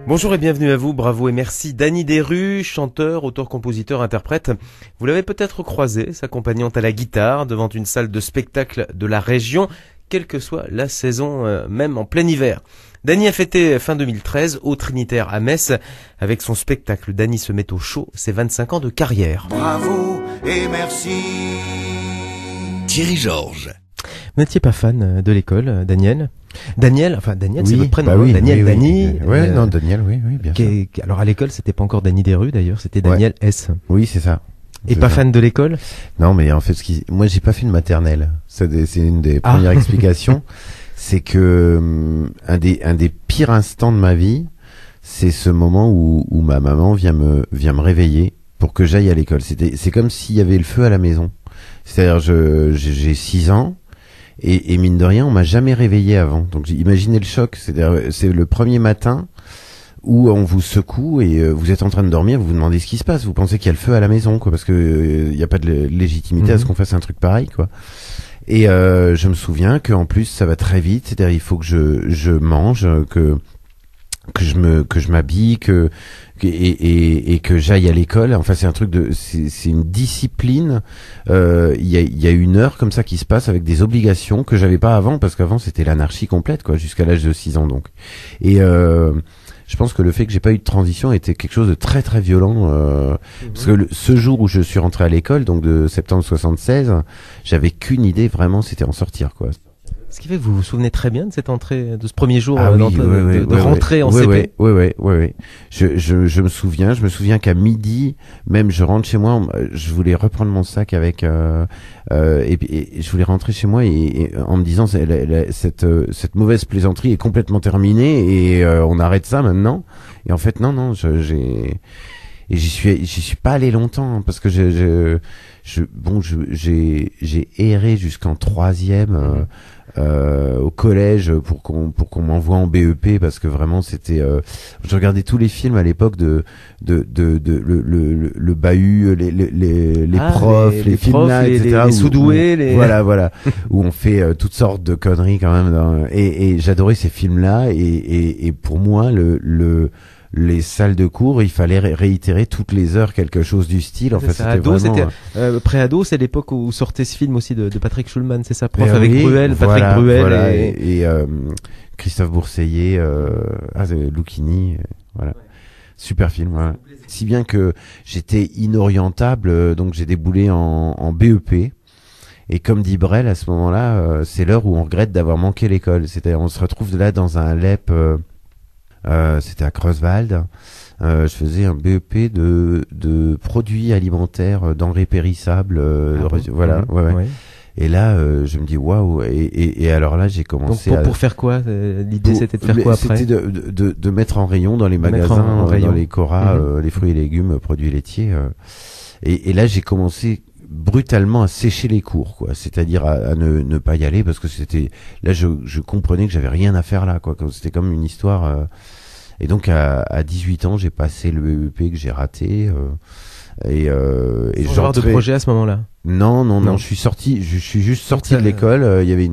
Bonjour et bienvenue à vous, bravo et merci. Dany Desrues, chanteur, auteur, compositeur, interprète. Vous l'avez peut-être croisé, s'accompagnant à la guitare devant une salle de spectacle de la région, quelle que soit la saison, même en plein hiver. Dany a fêté fin 2013 au Trinitaire à Metz avec son spectacle Dany se met au chaud, ses 25 ans de carrière. Bravo et merci. Thierry Georges. Vous n'étiez pas fan de l'école, Daniel? Daniel, Oui, c'est votre prénom, bah oui, Daniel, oui, Dany. Ouais, non, Daniel, oui, bien sûr. Alors à l'école, c'était pas encore Dany Desrues d'ailleurs, c'était Daniel S. Oui, c'est ça. Et pas fan de l'école? Non, mais en fait, moi, j'ai pas fait de maternelle. C'est une des premières explications. C'est que un des pires instants de ma vie, c'est ce moment où ma maman vient me réveiller pour que j'aille à l'école. C'est comme s'il y avait le feu à la maison. C'est-à-dire, j'ai 6 ans. Et mine de rien, on m'a jamais réveillé avant. Donc imaginez le choc. C'est le premier matin où on vous secoue et vous êtes en train de dormir, vous vous demandez ce qui se passe. Vous pensez qu'il y a le feu à la maison, quoi, parce que il y a pas de légitimité à ce qu'on fasse un truc pareil, quoi. Et je me souviens qu'en plus ça va très vite. C'est-à-dire il faut que je mange, que je m'habille, et que j'aille à l'école. Enfin, c'est un truc c'est une discipline. Il y a une heure comme ça qui se passe avec des obligations que j'avais pas avant, parce qu'avant c'était l'anarchie complète, quoi, jusqu'à l'âge de 6 ans, donc. Et je pense que le fait que j'ai pas eu de transition était quelque chose de très très violent, parce que ce jour où je suis rentré à l'école, donc de septembre 76, j'avais qu'une idée, vraiment, c'était en sortir, quoi. Ce qui fait que vous vous souvenez très bien de cette entrée, de ce premier jour de rentrée en CP. Oui. Je me souviens qu'à midi, même je rentre chez moi, je voulais reprendre mon sac avec, et je voulais rentrer chez moi et en me disant cette mauvaise plaisanterie est complètement terminée et on arrête ça maintenant. Et en fait non, j'y suis pas allé longtemps, hein, parce que j'ai erré jusqu'en 3e. Au collège pour qu'on m'envoie en BEP, parce que vraiment c'était je regardais tous les films à l'époque de le bahut, les profs, les films là, etc., les sous-doués, voilà où on fait toutes sortes de conneries quand même, et j'adorais ces films là, et pour moi les salles de cours, il fallait réitérer toutes les heures quelque chose du style. En fait, c'était pré-ado, c'est l'époque où sortait ce film aussi de Patrick Schulman, c'est ça, prof, avec Bruel, Patrick Bruel, voilà, et Christophe Bourseillet, Lucchini, voilà. Super film, voilà. Si bien que j'étais inorientable, donc j'ai déboulé en BEP. Et comme dit Brel, à ce moment-là, c'est l'heure où on regrette d'avoir manqué l'école. C'est-à-dire, on se retrouve là dans un LEP. C'était à Creuswald. Je faisais un BEP de produits alimentaires, denrées périssables, voilà. Ouais. Et là, je me dis waouh. Et alors là, j'ai commencé. Donc pour faire quoi? L'idée c'était de faire quoi après? C'était de mettre en rayon dans les magasins, dans les Cora, les fruits et légumes, produits laitiers. Et là, j'ai commencé brutalement à sécher les cours, quoi. C'est-à-dire à ne pas y aller, parce que c'était là, je comprenais que j'avais rien à faire là, quoi. C'était comme une histoire. Et donc à 18 ans, j'ai passé le BEP que j'ai raté. Et sans avoir de projet à ce moment-là. Non, je suis juste sorti de l'école. Il y avait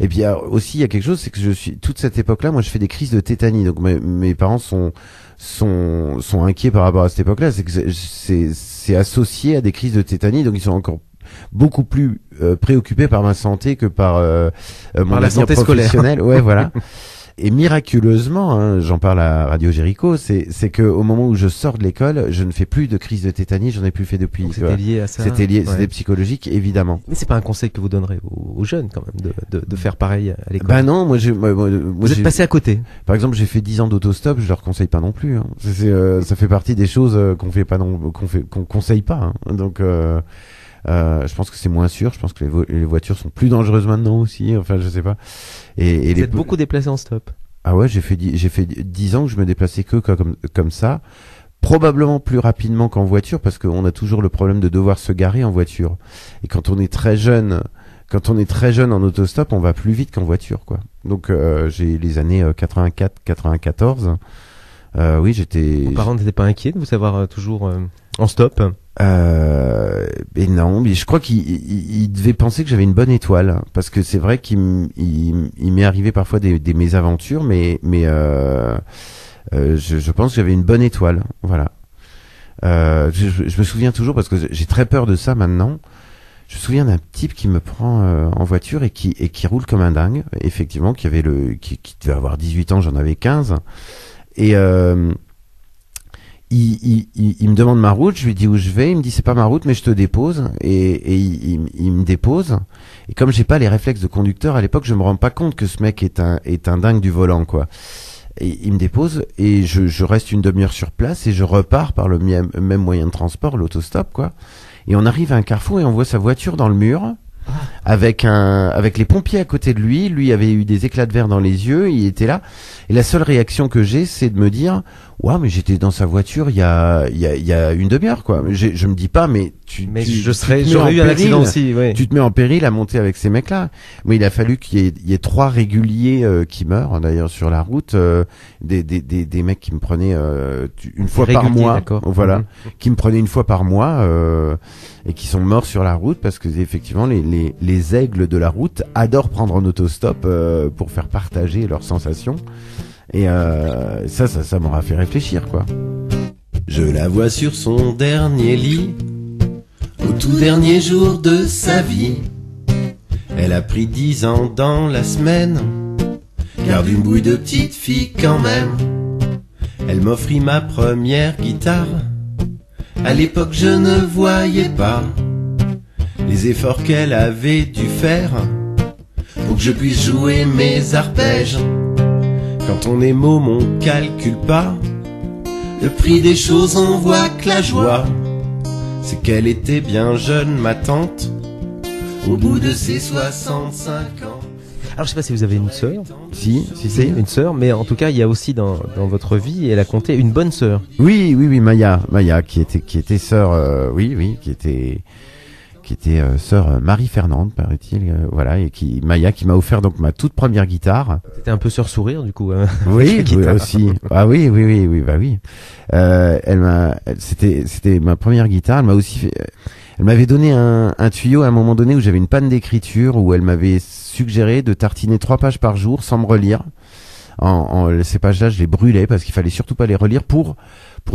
et puis aussi il y a quelque chose, c'est que toute cette époque-là, moi je fais des crises de tétanie. Donc mes parents sont inquiets par rapport à cette époque-là. C'est que c'est associé à des crises de tétanie, donc ils sont encore beaucoup plus préoccupés par ma santé que par mon avenir professionnel. Ouais, voilà. Et miraculeusement, hein, j'en parle à Radio Jéricho, c'est que au moment où je sors de l'école, je ne fais plus de crise de tétanie, j'en ai plus fait depuis. C'était lié à ça. C'était psychologique, évidemment. Mais c'est pas un conseil que vous donnerez aux jeunes quand même de faire pareil à l'école. Bah non, moi vous êtes passé à côté. Par exemple, j'ai fait 10 ans d'autostop, je leur conseille pas non plus. Hein. Ça fait partie des choses qu'on conseille pas. Hein. Donc je pense que c'est moins sûr. Je pense que les voitures sont plus dangereuses maintenant aussi. Enfin, je sais pas. Et vous êtes beaucoup déplacé en stop. Ah ouais, j'ai fait 10 ans que je me déplaçais que comme ça. Probablement plus rapidement qu'en voiture, parce qu'on a toujours le problème de devoir se garer en voiture. Et quand on est très jeune en autostop, on va plus vite qu'en voiture, quoi. Donc j'ai les années 84, 94. Oui, j'étais. Vos parents n'étaient pas inquiets de vous savoir toujours en stop? Et non, mais je crois qu'il devait penser que j'avais une bonne étoile, parce que c'est vrai il m'est arrivé parfois des mésaventures, mais je pense que j'avais une bonne étoile, voilà. Je me souviens toujours, parce que j'ai très peur de ça maintenant. Je me souviens d'un type qui me prend en voiture et qui roule comme un dingue. Effectivement, qui devait avoir 18 ans, j'en avais 15. Et il me demande ma route, je lui dis où je vais, il me dit c'est pas ma route mais je te dépose, et il me dépose. Et comme j'ai pas les réflexes de conducteur à l'époque, je me rends pas compte que ce mec est un dingue du volant, quoi. Et il me dépose et je reste une demi-heure sur place et je repars par le même moyen de transport, l'autostop, quoi. Et on arrive à un carrefour et on voit sa voiture dans le mur, avec les pompiers à côté de lui. Lui avait eu des éclats de verre dans les yeux, il était là. Et la seule réaction que j'ai, c'est de me dire, waouh, mais j'étais dans sa voiture il y a une demi-heure, quoi. Je me dis pas, mais j'aurais eu un accident aussi, ouais. Tu te mets en péril à monter avec ces mecs-là. Mais il a fallu qu'il y ait 3 réguliers qui meurent, d'ailleurs, sur la route, des mecs qui me prenaient une fois par mois, voilà, qui me prenaient une fois par mois, et qui sont morts sur la route, parce que effectivement les aigles de la route adorent prendre en autostop pour faire partager leurs sensations. Et ça m'aura fait réfléchir, quoi. Je la vois sur son dernier lit, au tout dernier jour de sa vie. Elle a pris 10 ans dans la semaine, garde une bouille de petite fille quand même. Elle m'offrit ma première guitare, à l'époque je ne voyais pas les efforts qu'elle avait dû faire pour que je puisse jouer mes arpèges. Quand on est môme on calcule pas le prix des choses, on voit que la joie c'est qu'elle était bien jeune, ma tante, au bout de ses 65 ans. Alors je sais pas si vous avez une sœur. Si c'est une sœur, mais en tout cas il y a aussi dans votre vie, elle a compté, une bonne sœur. Oui, Maya qui était sœur, qui était sœur Marie-Fernande, paraît-il, voilà, et Maya qui m'a offert donc ma toute première guitare. C'était un peu sœur sourire du coup. Oui, aussi. Ah oui, bah oui. C'était ma première guitare. Elle m'avait donné un tuyau à un moment donné où j'avais une panne d'écriture, où elle m'avait suggéré de tartiner 3 pages par jour sans me relire. Ces pages-là, je les brûlais parce qu'il fallait surtout pas les relire pour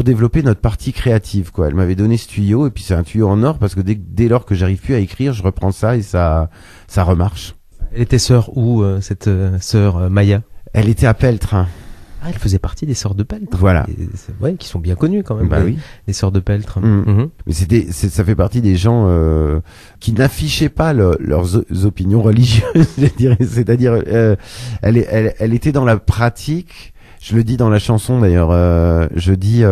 développer notre partie créative, quoi. Elle m'avait donné ce tuyau, et puis c'est un tuyau en or parce que dès lors que j'arrive plus à écrire, je reprends ça et ça remarche. Elle était sœur où, cette sœur Maya? Elle était à Peltre. Ah, elle faisait partie des sœurs de Peltre. Voilà. Ouais, qui sont bien connues quand même. Bah oui. Les sœurs de Peltre. Mais ça fait partie des gens qui n'affichaient pas leurs opinions religieuses, je dirais. C'est-à-dire, elle était dans la pratique. Je le dis dans la chanson d'ailleurs. Je dis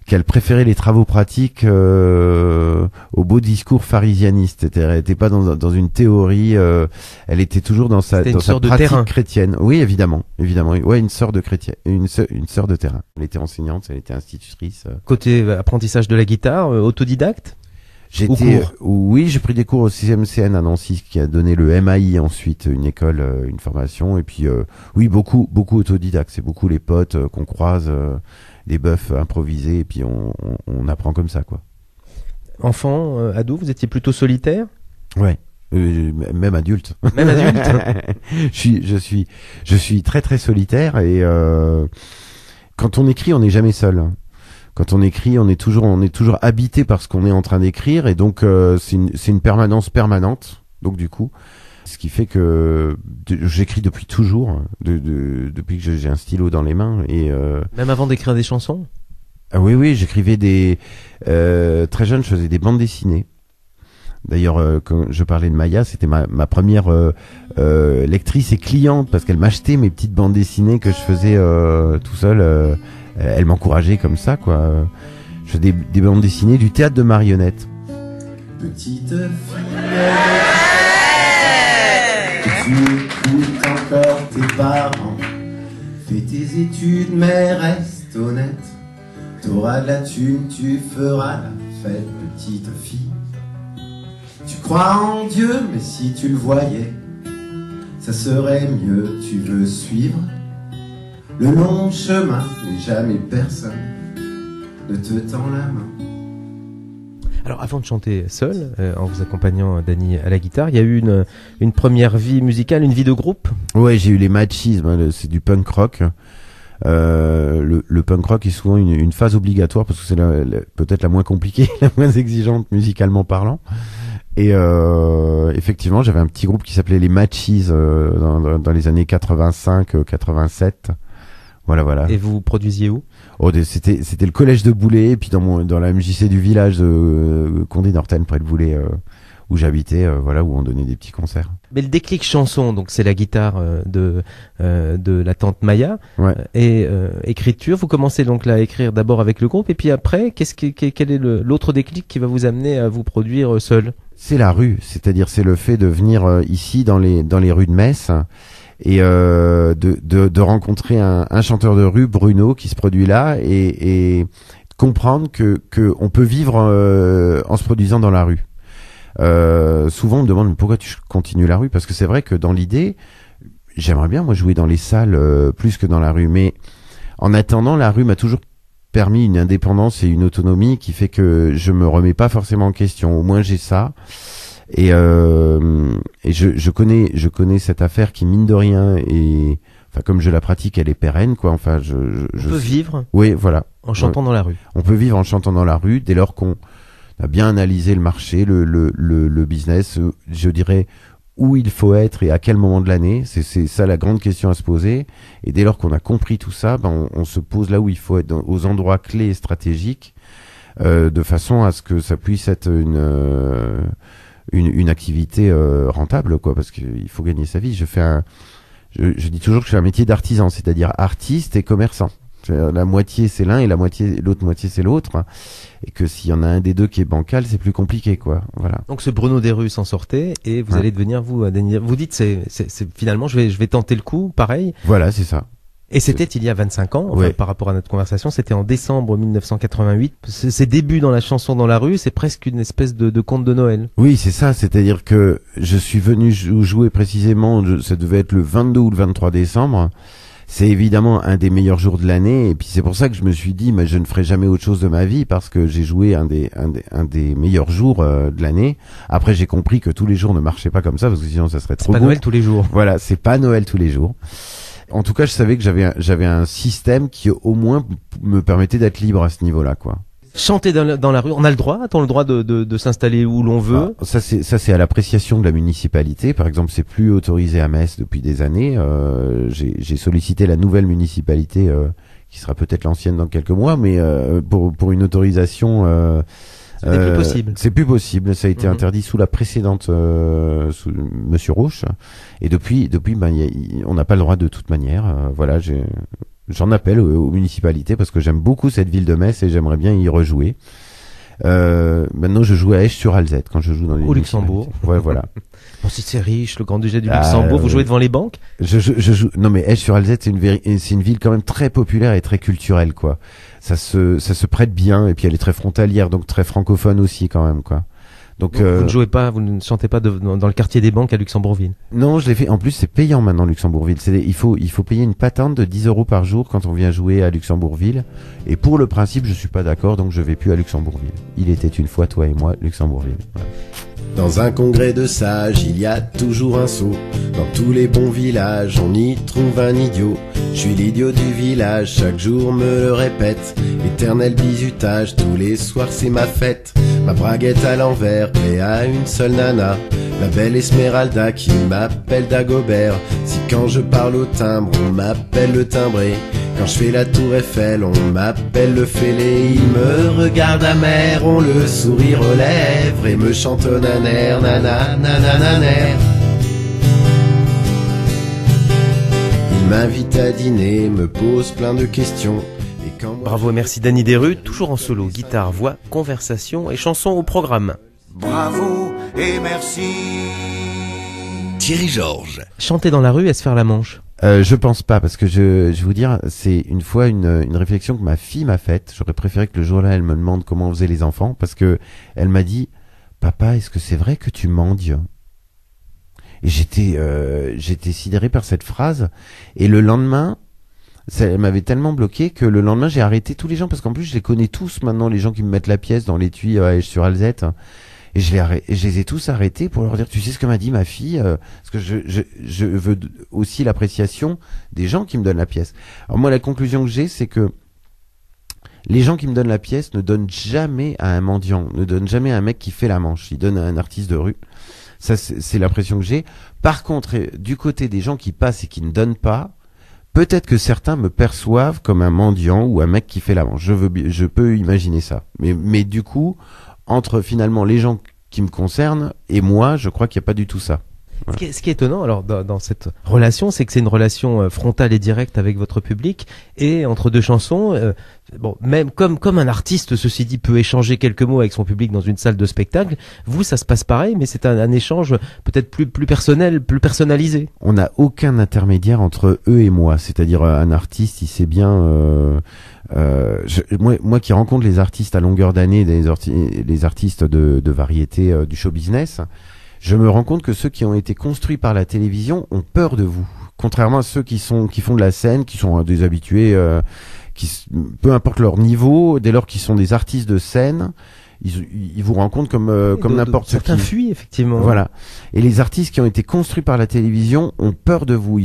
qu'elle préférait les travaux pratiques au beau discours pharisianiste. Elle était pas dans une théorie. Elle était toujours dans sa pratique chrétienne. Oui, évidemment. Ouais, une sœur de chrétienne, une sœur de terrain. Elle était enseignante, elle était institutrice. Côté apprentissage de la guitare, autodidacte. Oui, j'ai pris des cours au 6e CN à Nancy, qui a donné le MAI ensuite, une école, une formation, et puis oui, beaucoup autodidacte. C'est beaucoup les potes qu'on croise, des bœufs improvisés, et puis on apprend comme ça, quoi. Enfant, ado, vous étiez plutôt solitaire? Ouais. Même adulte. Même adulte. Je suis très très solitaire, et quand on écrit, on n'est jamais seul. Quand on écrit, on est toujours habité par ce qu'on est en train d'écrire, et donc c'est une permanence permanente. Donc du coup, ce qui fait que j'écris depuis toujours, depuis que j'ai un stylo dans les mains, et même avant d'écrire des chansons. Ah oui, j'écrivais très jeune, je faisais des bandes dessinées. D'ailleurs, quand je parlais de Maya, c'était ma première lectrice et cliente, parce qu'elle m'achetait mes petites bandes dessinées que je faisais tout seul. Elle m'encourageait comme ça, quoi. Je faisais des bandes dessinées, du théâtre de marionnettes. Petite fille, tu écoutes encore tes parents. Fais tes études, mais reste honnête. T'auras de la thune, tu feras la fête, petite fille. Tu crois en Dieu, mais si tu le voyais, ça serait mieux. Tu veux suivre le long chemin, mais jamais personne ne te tend la main. Alors avant de chanter seul, en vous accompagnant Dany à la guitare, il y a eu une première vie musicale, une vie de groupe. Ouais, j'ai eu les Machismes, c'est du punk rock. Le punk rock est souvent une phase obligatoire parce que c'est peut-être la moins compliquée, la moins exigeante musicalement parlant. Et effectivement, j'avais un petit groupe qui s'appelait les Matchies dans les années 85-87. Voilà. Et vous produisiez où? C'était le collège de Boulay, et puis dans la MJC du village de Condé-Norten, près de Boulay, où j'habitais, où on donnait des petits concerts. Mais le déclic chanson, donc c'est la guitare de la tante Maya, ouais. Et écriture. Vous commencez donc là à écrire d'abord avec le groupe, et puis après, quel est l'autre déclic qui va vous amener à vous produire seul? C'est la rue, c'est-à-dire c'est le fait de venir ici dans les rues de Metz. Et de rencontrer un chanteur de rue, Bruno, qui se produit là, et comprendre que on peut vivre en se produisant dans la rue. Souvent on me demande mais pourquoi tu continues la rue, parce que c'est vrai que dans l'idée j'aimerais bien moi jouer dans les salles plus que dans la rue, mais en attendant la rue m'a toujours permis une indépendance et une autonomie qui fait que je me remets pas forcément en question. Au moins j'ai ça. Et je connais cette affaire qui, mine de rien, comme je la pratique, elle est pérenne, quoi. Enfin, on peut vivre. Oui, voilà. En chantant dans la rue. On peut vivre en chantant dans la rue dès lors qu'on a bien analysé le marché, le business, je dirais où il faut être et à quel moment de l'année. C'est ça la grande question à se poser. Et dès lors qu'on a compris tout ça, on se pose là où il faut être, aux endroits clés et stratégiques, de façon à ce que ça puisse être une activité rentable, quoi, parce qu'il faut gagner sa vie. Je dis toujours que je fais un métier d'artisan, c'est-à-dire artiste et commerçant. La moitié c'est l'un et l'autre moitié c'est l'autre, et que s'il y en a un des deux qui est bancal, c'est plus compliqué, quoi. Voilà. Donc ce Bruno Desrues s'en sortait, et vous allez devenir vous dites c'est finalement je vais tenter le coup, pareil. Voilà, c'est ça. Et c'était il y a 25 ans, ouais. Par rapport à notre conversation, c'était en décembre 1988. Ces débuts dans la chanson dans la rue, c'est presque une espèce de conte de Noël. Oui, c'est ça, c'est-à-dire que je suis venu jouer précisément, ça devait être le 22 ou le 23 décembre. C'est évidemment un des meilleurs jours de l'année, et puis c'est pour ça que je me suis dit, mais je ne ferai jamais autre chose de ma vie, parce que j'ai joué un des meilleurs jours de l'année. Après, j'ai compris que tous les jours ne marchaient pas comme ça, parce que sinon ça serait trop beau. C'est pas Noël tous les jours. Voilà, c'est pas Noël tous les jours. En tout cas, je savais que j'avais un système qui au moins me permettait d'être libre à ce niveau-là, quoi. Chanter dans la rue, on a le droit, a-t-on le droit de s'installer où l'on veut? Ça c'est à l'appréciation de la municipalité. Par exemple, c'est plus autorisé à Metz depuis des années. J'ai sollicité la nouvelle municipalité, qui sera peut-être l'ancienne dans quelques mois, mais pour une autorisation. C'est plus possible. C'est plus possible. Ça a été interdit sous la précédente, sous Monsieur Rouche. Et depuis, on n'a pas le droit de toute manière. Voilà, j'en appelle aux municipalités parce que j'aime beaucoup cette ville de Metz et j'aimerais bien y rejouer. Maintenant, je joue à Esch-sur-Alzette quand je joue dans les. Au Luxembourg. Ouais, voilà. Bon, si c'est riche, le Grand-Duché du Luxembourg, vous jouez devant les banques? Je joue. Non, mais Esch-sur-Alzette, c'est une ville quand même très populaire et très culturelle, quoi. Ça se prête bien, et puis elle est très frontalière, donc très francophone aussi quand même, quoi. Donc vous ne jouez pas, vous ne chantez pas dans le quartier des banques à Luxembourgville? Non, je l'ai fait. En plus, c'est payant maintenant Luxembourgville. Il faut payer une patente de 10 € par jour quand on vient jouer à Luxembourgville. Et pour le principe, je suis pas d'accord, donc je vais plus à Luxembourgville. Il était une fois, toi et moi, Luxembourgville. Voilà. Dans un congrès de sages, il y a toujours un sot. Dans tous les bons villages, on y trouve un idiot. Je suis l'idiot du village, chaque jour me le répète. Éternel bizutage, tous les soirs c'est ma fête. Ma braguette à l'envers, plaît à une seule nana. La belle Esmeralda qui m'appelle Dagobert. Si quand je parle au timbre, on m'appelle le timbré. Quand je fais la tour Eiffel, on m'appelle le fêlé. Il me regarde amer, on le sourire aux lèvres et me chantonne un air, nanananananer. Il m'invite à dîner, me pose plein de questions. Et quand moi... Bravo et merci Dany Desrues, toujours en solo, guitare, voix, conversation et chansons au programme. Bravo et merci. Thierry Georges. Chanter dans la rue et se faire la manche? Je pense pas, parce que je vais vous dire, c'est une fois une réflexion que ma fille m'a faite. J'aurais préféré que le jour-là, elle me demande comment on faisait les enfants, parce que elle m'a dit, papa, est-ce que c'est vrai que tu mendies? Et j'étais sidéré par cette phrase. Et le lendemain, elle m'avait tellement bloqué que le lendemain j'ai arrêté tous les gens, parce qu'en plus je les connais tous maintenant, les gens qui me mettent la pièce dans l'étui sur Alzette, et je les ai tous arrêtés pour leur dire, tu sais ce que m'a dit ma fille, parce que je veux aussi l'appréciation des gens qui me donnent la pièce. Alors moi, la conclusion que j'ai, c'est que les gens qui me donnent la pièce ne donnent jamais à un mendiant, ne donnent jamais à un mec qui fait la manche, ils donnent à un artiste de rue. Ça, c'est l'impression que j'ai. Par contre, du côté des gens qui passent et qui ne donnent pas, peut-être que certains me perçoivent comme un mendiant ou un mec qui fait la manche. Je peux imaginer ça. Mais du coup, entre finalement les gens qui me concernent et moi, je crois qu'il n'y a pas du tout ça. Voilà. Ce qui est étonnant, alors, dans cette relation, c'est que c'est une relation frontale et directe avec votre public, et entre deux chansons, bon, même comme un artiste, ceci dit, peut échanger quelques mots avec son public dans une salle de spectacle, vous, ça se passe pareil, mais c'est un échange peut-être plus personnel, plus personnalisé. On n'a aucun intermédiaire entre eux et moi, c'est-à-dire un artiste, il sait bien... moi qui rencontre les artistes à longueur d'année, les artistes de variété du show business, je me rends compte que ceux qui ont été construits par la télévision ont peur de vous. Contrairement à ceux qui font de la scène, qui sont des habitués, peu importe leur niveau, dès lors qu'ils sont des artistes de scène, ils vous rencontrent comme n'importe qui. Certains fuient, effectivement. Voilà. Et les artistes qui ont été construits par la télévision ont peur de vous.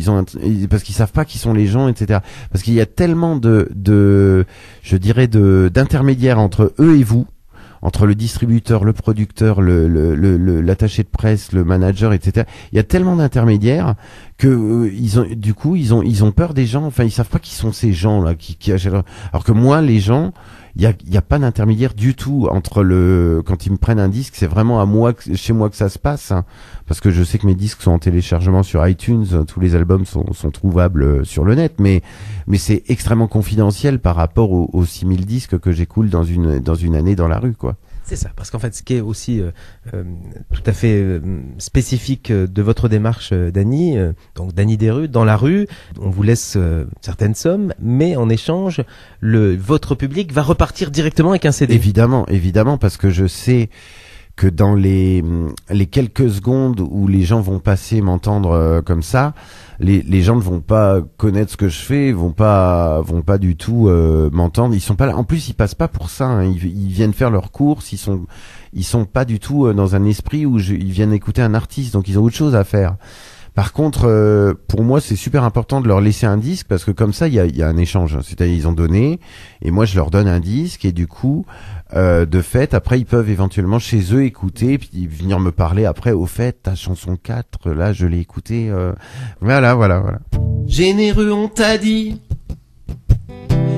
Parce qu'ils savent pas qui sont les gens, etc. Parce qu'il y a tellement d'intermédiaires entre eux et vous, entre le distributeur, le producteur, l'attaché de presse, le manager, etc. Il y a tellement d'intermédiaires que ils ont peur des gens. Enfin, ils savent pas qui sont ces gens là qui achètent. Alors que moi, les gens, il y a pas d'intermédiaire du tout entre quand ils me prennent un disque, c'est vraiment chez moi que ça se passe, hein, parce que je sais que mes disques sont en téléchargement sur iTunes, tous les albums sont trouvables sur le net, mais c'est extrêmement confidentiel par rapport aux 6000 disques que j'écoule dans une année dans la rue, quoi. C'est ça, parce qu'en fait, ce qui est aussi tout à fait spécifique de votre démarche, Dany, donc Dany Desrues, dans la rue, on vous laisse certaines sommes, mais en échange, votre public va repartir directement avec un CD. Évidemment, parce que je sais que dans les quelques secondes où les gens vont passer m'entendre comme ça, les gens ne vont pas connaître ce que je fais, vont pas du tout m'entendre. Ils sont pas là. En plus, ils passent pas pour ça, hein. Ils viennent faire leurs courses. Ils sont pas du tout dans un esprit où ils viennent écouter un artiste. Donc ils ont autre chose à faire. Par contre, pour moi, c'est super important de leur laisser un disque, parce que comme ça, il y a un échange. C'est-à-dire, ils ont donné, et moi, je leur donne un disque, et du coup, de fait, après, ils peuvent éventuellement chez eux écouter, puis venir me parler après, au fait, ta chanson 4, là, je l'ai écoutée. Voilà. Généreux, on t'a dit,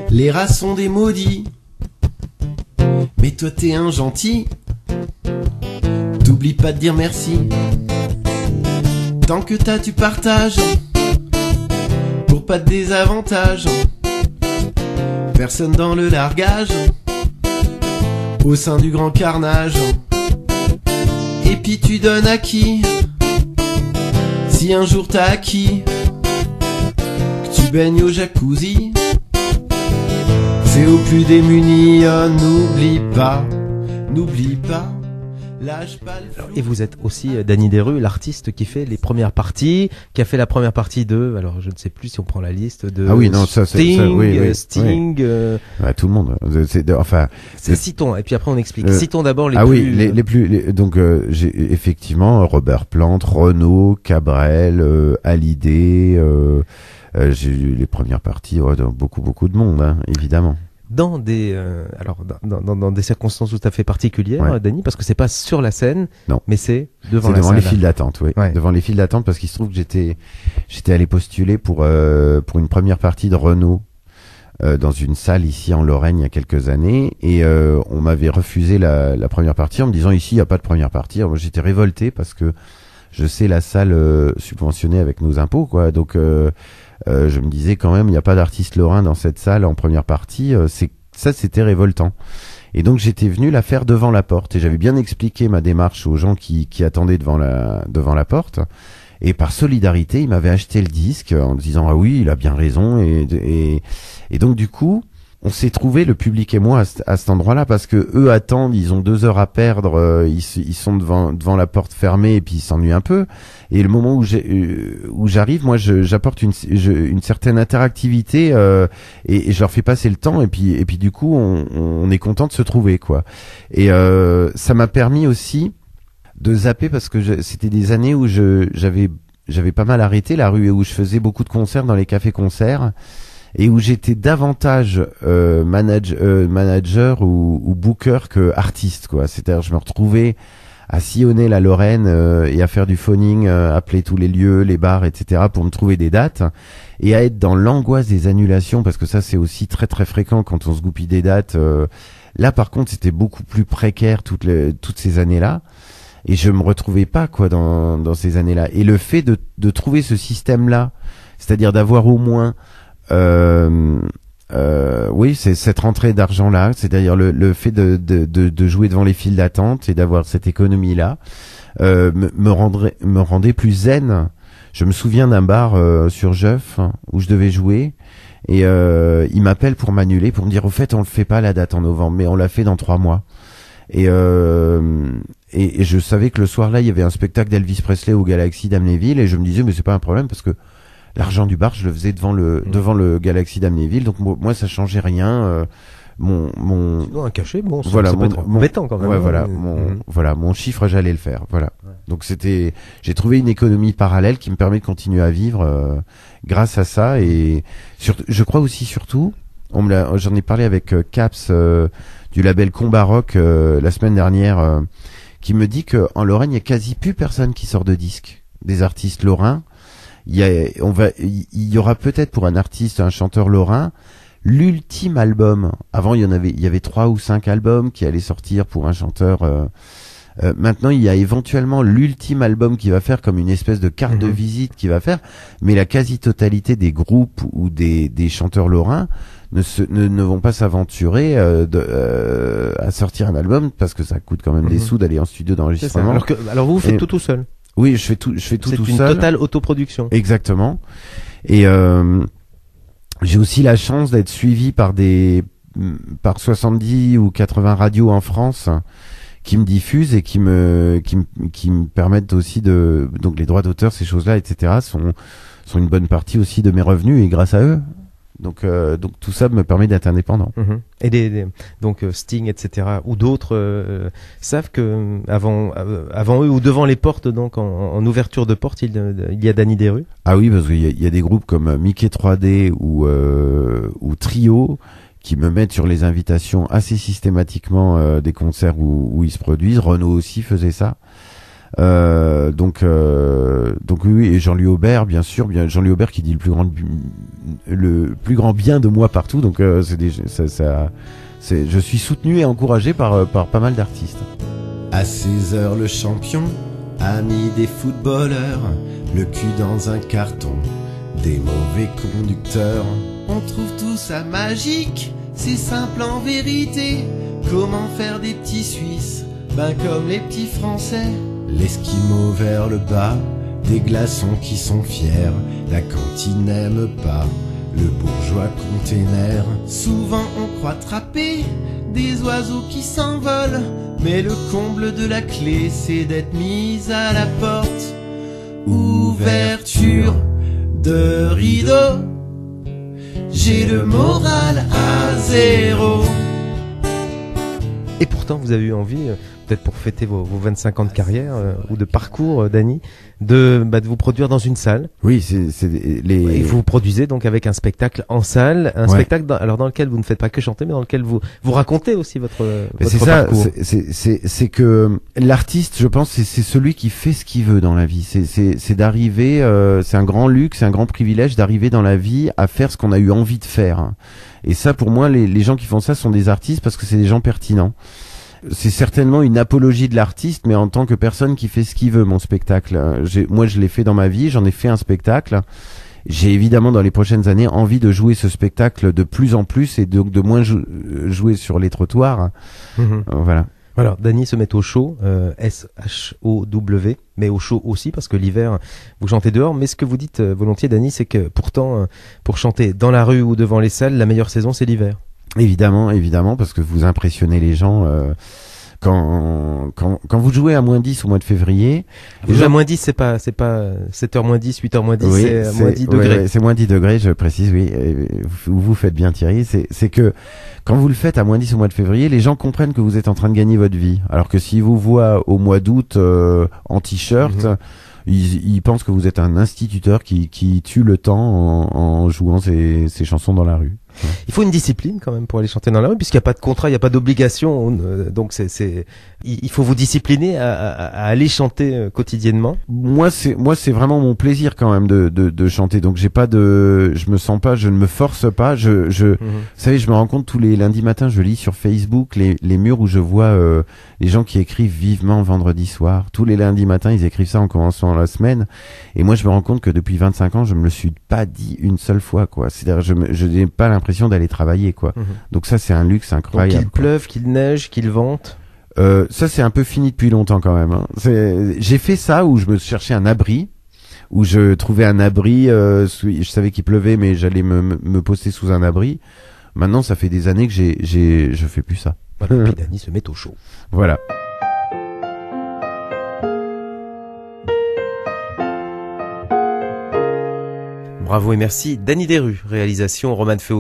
les rats sont des maudits, mais toi, t'es un gentil, t'oublies pas de dire merci. Tant que t'as, tu partages, pour pas de désavantage. Personne dans le largage, au sein du grand carnage. Et puis tu donnes à qui? Si un jour t'as acquis que tu baignes au jacuzzi, c'est aux plus démunis. Oh, n'oublie pas. Et vous êtes aussi Dany Desrues, l'artiste qui fait les premières parties, qui a fait la première partie de, alors je ne sais plus si on prend la liste de Sting, tout le monde. Citons, et puis après on explique. Citons d'abord les plus. Donc j'ai effectivement Robert Plant, Renaud, Cabrel, Hallyday. J'ai eu les premières parties de beaucoup de monde, hein, évidemment. Dans des dans des circonstances tout à fait particulières, Dany, parce que c'est pas sur la scène, non, mais c'est devant la salle. Les files d'attente, oui. Ouais. Devant les files d'attente, parce qu'il se trouve que j'étais allé postuler pour une première partie de Renaud dans une salle ici en Lorraine il y a quelques années, et on m'avait refusé la première partie en me disant ici il y a pas de première partie. Alors, moi, j'étais révolté parce que je sais la salle subventionnée avec nos impôts, quoi. Donc je me disais quand même, il n'y a pas d'artiste lorrain dans cette salle en première partie. C'était révoltant. Et donc j'étais venu la faire devant la porte, et j'avais bien expliqué ma démarche aux gens qui attendaient devant la porte. Et par solidarité, ils m'avaient acheté le disque en disant ah oui, il a bien raison. Et donc du coup, on s'est trouvé, le public et moi, à cet endroit-là, parce que eux attendent, ils ont 2 heures à perdre, ils sont devant la porte fermée et puis ils s'ennuient un peu. Et le moment où j'arrive, moi, j'apporte une certaine interactivité et je leur fais passer le temps et puis du coup, on est content de se trouver, quoi. Et ça m'a permis aussi de zapper parce que c'était des années où j'avais pas mal arrêté la rue et où je faisais beaucoup de concerts dans les cafés-concerts. Et où j'étais davantage manager ou booker que artiste, quoi. C'est-à-dire je me retrouvais à sillonner la Lorraine et à faire du phoning, appeler tous les lieux, les bars, etc. pour me trouver des dates et à être dans l'angoisse des annulations parce que ça c'est aussi très très fréquent quand on se goupille des dates. Là par contre c'était beaucoup plus précaire toutes ces années-là et je me retrouvais pas quoi dans ces années-là. Et le fait de trouver ce système-là, c'est-à-dire d'avoir au moins oui, c'est cette rentrée d'argent là, c'est-à-dire le fait de jouer devant les files d'attente et d'avoir cette économie là me rendait plus zen. Je me souviens d'un bar sur Jeuf où je devais jouer et il m'appelle pour m'annuler, pour me dire au fait on le fait pas la date en novembre, mais on l'a fait dans 3 mois. Et je savais que le soir là il y avait un spectacle d'Elvis Presley au Galaxy d'Amnéville et je me disais mais c'est pas un problème parce que l'argent du bar, je le faisais devant le Galaxy d'Amnéville, donc moi ça changeait rien. Sinon un cachet, bon, voilà, ça peut être embêtant quand même. Ouais, voilà, mon chiffre, j'allais le faire. Voilà. Ouais. Donc j'ai trouvé une économie parallèle qui me permet de continuer à vivre grâce à ça et je crois aussi surtout, j'en ai parlé avec Caps du label Combat Rock la semaine dernière, qui me dit que en Lorraine il y a quasi plus personne qui sort de disques, des artistes lorrains. Il y aura peut-être pour un artiste, un chanteur lorrain, l'ultime album. Avant, il y avait 3 ou 5 albums qui allaient sortir pour un chanteur. Maintenant, il y a éventuellement l'ultime album qui va faire comme une espèce de carte de visite qui va faire. Mais la quasi-totalité des groupes ou des chanteurs lorrains ne vont pas s'aventurer à sortir un album parce que ça coûte quand même des sous d'aller en studio d'enregistrement. Alors vous faites tout seul. Oui, je fais tout seul. C'est une totale autoproduction. Exactement. Et j'ai aussi la chance d'être suivi par 70 ou 80 radios en France qui me diffusent et qui me permettent aussi donc les droits d'auteur, ces choses-là, etc. sont une bonne partie aussi de mes revenus et grâce à eux. Donc tout ça me permet d'être indépendant. Et donc Sting, etc. ou d'autres savent que avant eux ou devant les portes, donc en ouverture de porte, il y a Danny Desrues. Ah oui, parce qu'il y a des groupes comme Mickey 3D ou Trio qui me mettent sur les invitations assez systématiquement des concerts où ils se produisent. Renaud aussi faisait ça. Donc oui, et Jean-Louis Aubert, bien sûr, Jean-Louis Aubert qui dit le plus grand bien de moi partout, donc je suis soutenu et encouragé par pas mal d'artistes. À 16h le champion, ami des footballeurs, le cul dans un carton, des mauvais conducteurs. On trouve tout ça magique, c'est simple en vérité. Comment faire des petits Suisses, ben comme les petits Français. L'esquimau vers le bas, des glaçons qui sont fiers, la cantine n'aime pas, le bourgeois container. Souvent on croit trapper des oiseaux qui s'envolent, mais le comble de la clé c'est d'être mise à la porte. Ouverture de rideau, j'ai le moral à 0. Et pourtant vous avez eu envie, peut-être pour fêter vos 25 ans de carrière ou de parcours, Danny, de vous produire dans une salle. Oui, Et vous produisez donc avec un spectacle en salle, spectacle dans lequel vous ne faites pas que chanter, mais dans lequel vous racontez aussi votre parcours. C'est que l'artiste, je pense, c'est celui qui fait ce qu'il veut dans la vie. C'est d'arriver, c'est un grand luxe, c'est un grand privilège d'arriver dans la vie à faire ce qu'on a eu envie de faire. Et ça, pour moi, les gens qui font ça sont des artistes parce que c'est des gens pertinents. C'est certainement une apologie de l'artiste, mais en tant que personne qui fait ce qu'il veut, mon spectacle. Moi, je l'ai fait dans ma vie, j'en ai fait un spectacle. J'ai évidemment, dans les prochaines années, envie de jouer ce spectacle de plus en plus et donc de moins jouer sur les trottoirs. Voilà. Alors, Danny se met au chaud, S-H-O-W, mais au chaud aussi, parce que l'hiver, vous chantez dehors. Mais ce que vous dites volontiers, Danny, c'est que pourtant, pour chanter dans la rue ou devant les salles, la meilleure saison, c'est l'hiver. Évidemment, parce que vous impressionnez les gens. Quand vous jouez à -10 au mois de février, Déjà -10, c'est pas 7h moins 10, 8h moins 10, oui, c'est moins 10 degrés. Ouais, c'est moins 10 degrés, je précise, oui. Vous faites bien, Thierry. C'est que quand vous le faites à -10 au mois de février, les gens comprennent que vous êtes en train de gagner votre vie. Alors que s'ils vous voient au mois d'août en t-shirt, ils pensent que vous êtes un instituteur qui tue le temps en jouant ses chansons dans la rue. Il faut une discipline quand même pour aller chanter dans la rue, puisqu'il n'y a pas de contrat, il n'y a pas d'obligation, donc il faut vous discipliner à aller chanter quotidiennement. Moi c'est vraiment mon plaisir quand même de chanter, donc je ne me force pas, vous savez, je me rends compte tous les lundis matins, je lis sur Facebook les murs où je vois les gens qui écrivent vivement vendredi soir. Tous les lundis matins, ils écrivent ça en commençant la semaine, et moi je me rends compte que depuis 25 ans, je me le suis pas dit une seule fois, quoi. C'est-à-dire je n'ai pas l'impression d'aller travailler, quoi. Donc ça c'est un luxe incroyable. Donc qu'il pleuve, qu'il neige, qu'il vente. Ça c'est un peu fini depuis longtemps quand même. Hein. J'ai fait ça où je me cherchais un abri, où je trouvais un abri. Je savais qu'il pleuvait, mais j'allais me poster sous un abri. Maintenant, ça fait des années que je fais plus ça. Voilà, puis Dany se met au chaud. Voilà. Bravo et merci. Dany Desrues, réalisation Roman Feo.